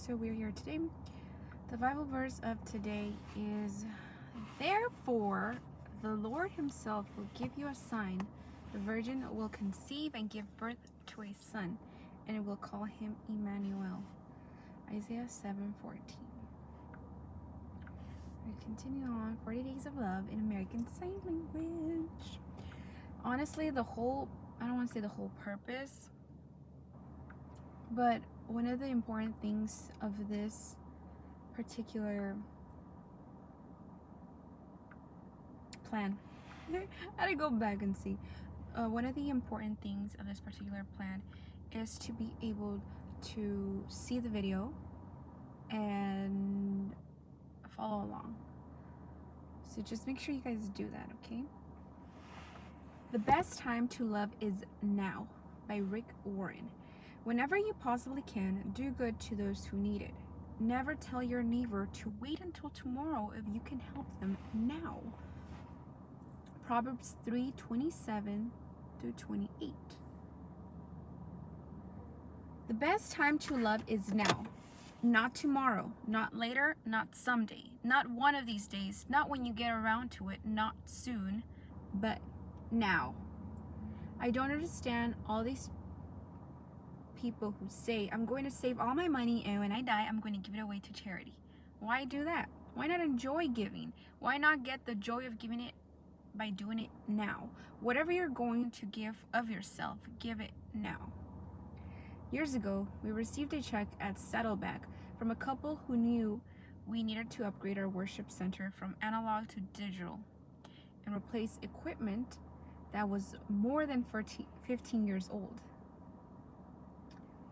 So we're here today. The Bible verse of today is, "Therefore, the Lord himself will give you a sign. The virgin will conceive and give birth to a son, and it will call him Emmanuel." Isaiah 7:14. We continue on 40 Days of Love in American Sign Language. Honestly, I don't want to say the whole purpose, but one of the important things of this particular plan, I gotta go back and see. One of the important things of this particular plan is to be able to see the video and follow along. So just make sure you guys do that, okay? The best time to love is now, by Rick Warren. Whenever you possibly can, do good to those who need it. Never tell your neighbor to wait until tomorrow if you can help them now. Proverbs 3:27-28. The best time to love is now. Not tomorrow, not later, not someday, not one of these days, not when you get around to it, not soon, but now. I don't understand all these people who say, "I'm going to save all my money and when I die, I'm going to give it away to charity." Why do that? Why not enjoy giving? Why not get the joy of giving it by doing it now? Whatever you're going to give of yourself, give it now. Years ago, we received a check at Saddleback from a couple who knew we needed to upgrade our worship center from analog to digital and replace equipment that was more than 15 years old.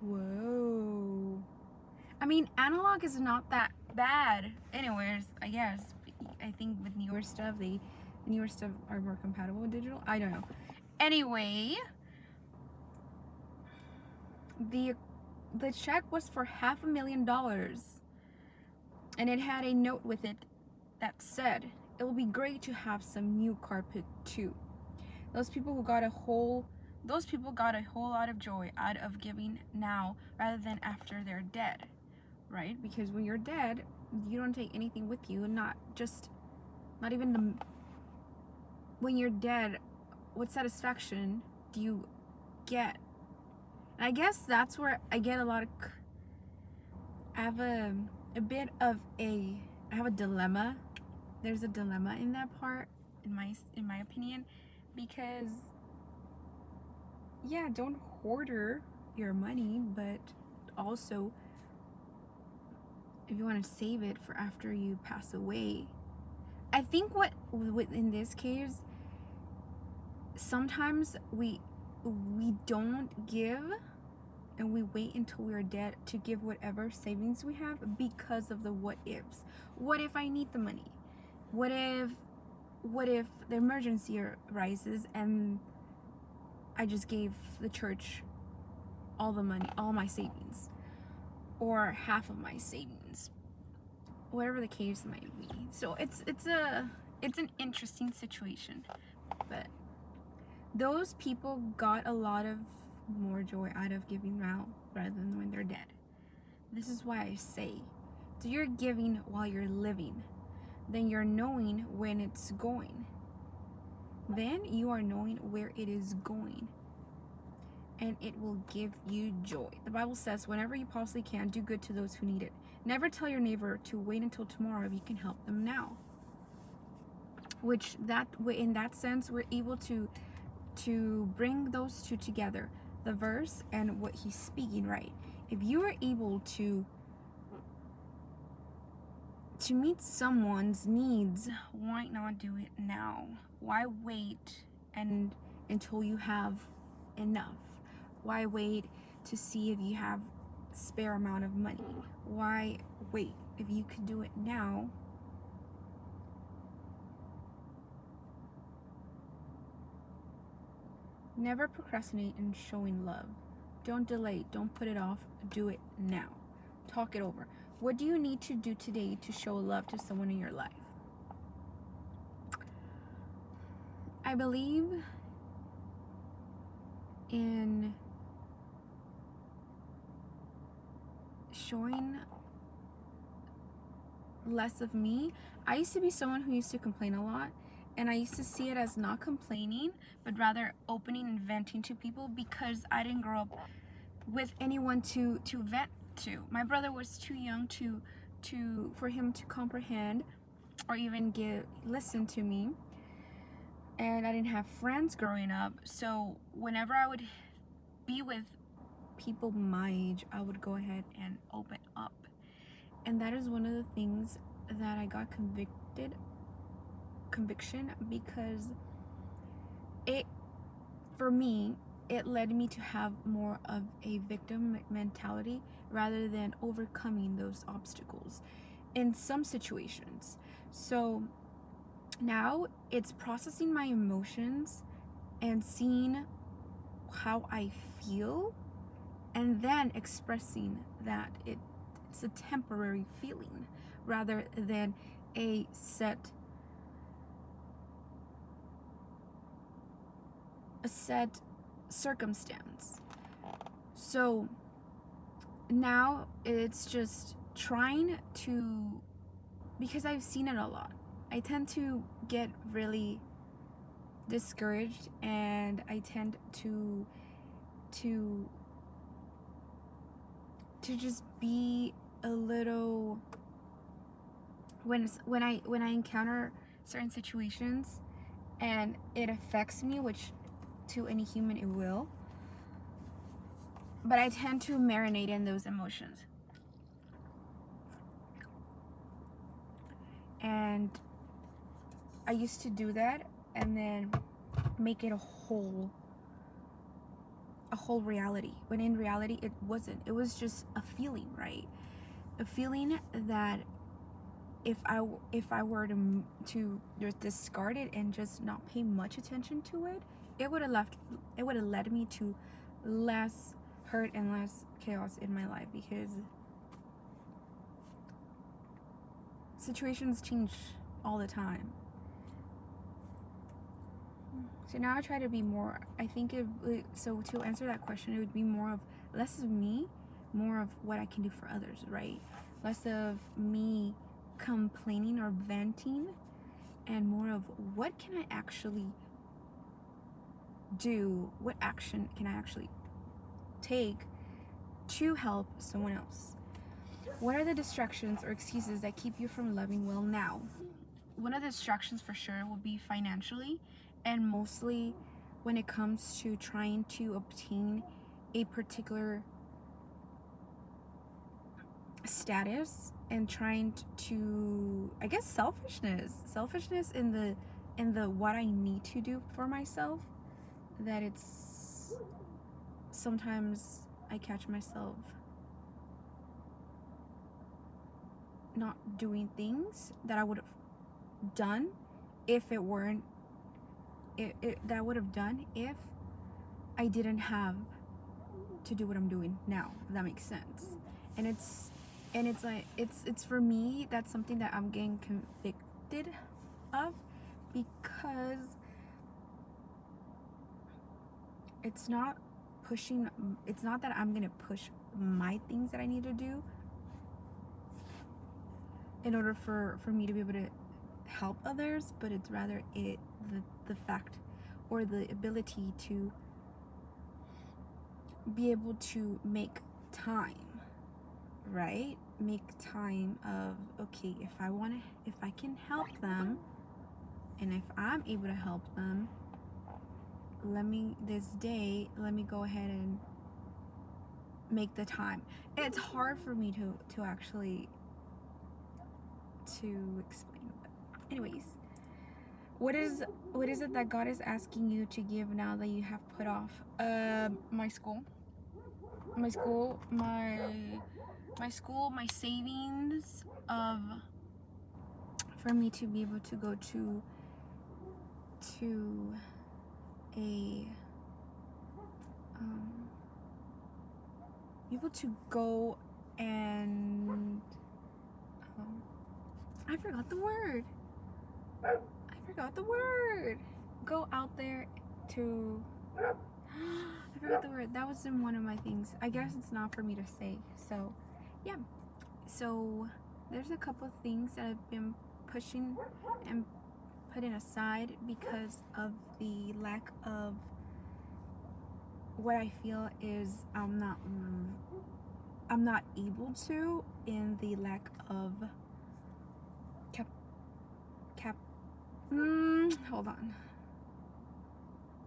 Whoa. I mean, analog is not that bad. Anyways, I guess. I think with newer stuff are more compatible with digital. I don't know. Anyway, the check was for $500,000, and it had a note with it that said, "It will be great to have some new carpet too." Those people got a whole lot of joy out of giving now rather than after they're dead, right? Because when you're dead, you don't take anything with you, when you're dead, what satisfaction do you get? And I guess that's where I get a lot of, I have a dilemma. There's a dilemma in that part, in my opinion, because yeah, don't hoarder your money, but also if you want to save it for after you pass away. I think what in this case, sometimes we don't give and we wait until we're dead to give whatever savings we have because of the what ifs. What if I need the money? What if the emergency arises and I just gave the church all the money, all my savings, or half of my savings, whatever the case might be. So it's an interesting situation, but those people got a lot of more joy out of giving now rather than when they're dead. This is why I say, do your giving while you're living, then you're knowing when it's going. Then you are knowing where it is going, and it will give you joy. The Bible says, whenever you possibly can, do good to those who need it. Never tell your neighbor to wait until tomorrow if you can help them now. Which in that sense, we're able to bring those two together, the verse and what he's speaking, right? If you are able to meet someone's needs, why not do it now? Why wait until you have enough? Why wait to see if you have spare amount of money? Why wait if you could do it now? Never procrastinate in showing love. Don't delay, don't put it off, do it now. Talk it over. What do you need to do today to show love to someone in your life? I believe in showing less of me. I used to be someone who used to complain a lot, and I used to see it as not complaining, but rather opening and venting to people, because I didn't grow up with anyone to vent to. My brother was too young to for him to comprehend or even listen to me, and I didn't have friends growing up. So whenever I would be with people my age, I would go ahead and open up. And that is one of the things that I got conviction, because it, for me, it led me to have more of a victim mentality rather than overcoming those obstacles in some situations. So now it's processing my emotions and seeing how I feel, and then expressing that it's a temporary feeling rather than a set circumstance. So now it's just trying to, because I've seen it a lot, I tend to get really discouraged, and I tend to just be a little, when I encounter certain situations and it affects me, which to any human it will, but I tend to marinate in those emotions, and I used to do that and then make it a whole reality, when in reality it wasn't. It was just a feeling, right? A feeling that if I were to just discard it and just not pay much attention to it, it would have led me to less hurt and less chaos in my life, because situations change all the time. So now I try to be more, I think so to answer that question, it would be more of less of me, more of what I can do for others, right? Less of me complaining or venting, and more of what can I actually do, what action can I actually take to help someone else. What are the distractions or excuses that keep you from loving well now? One of the distractions for sure will be financially, and mostly when it comes to trying to obtain a particular status, and trying to, I guess, selfishness in the what I need to do for myself, that it's sometimes I catch myself not doing things that I would have done if it weren't that I would have done if I didn't have to do what I'm doing now, if that makes sense. And it's like it's for me, that's something that I'm getting convicted of, because it's not that I'm gonna push my things that I need to do in order for me to be able to help others, but it's rather the fact or the ability to be able to make time, right? Make time of, okay, if I can help them, and if I'm able to help them, let me go ahead and make the time. It's hard for me to actually to explain, but anyways, what is it that God is asking you to give now that you have put off? My school, my savings of, for me to be able to go to a be able to go and I forgot the word. Go out there to I forgot the word. That was in one of my things. I guess it's not for me to say. So, yeah. So, there's a couple things that I've been pushing and putting aside because of the lack of what I feel is I'm not able to, in the lack of hold on.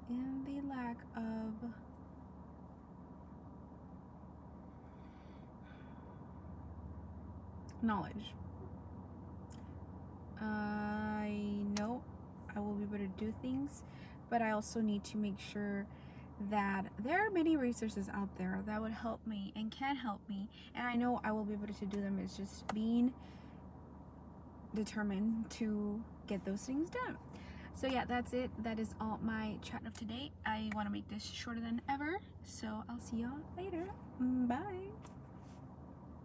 In the lack of knowledge. I know I will be able to do things, but I also need to make sure that there are many resources out there that would help me and can help me, and I know I will be able to do them. It's just being determined to get those things done. So yeah, that's it. That is all my chat of today. I want to make this shorter than ever, so I'll see y'all later. Bye.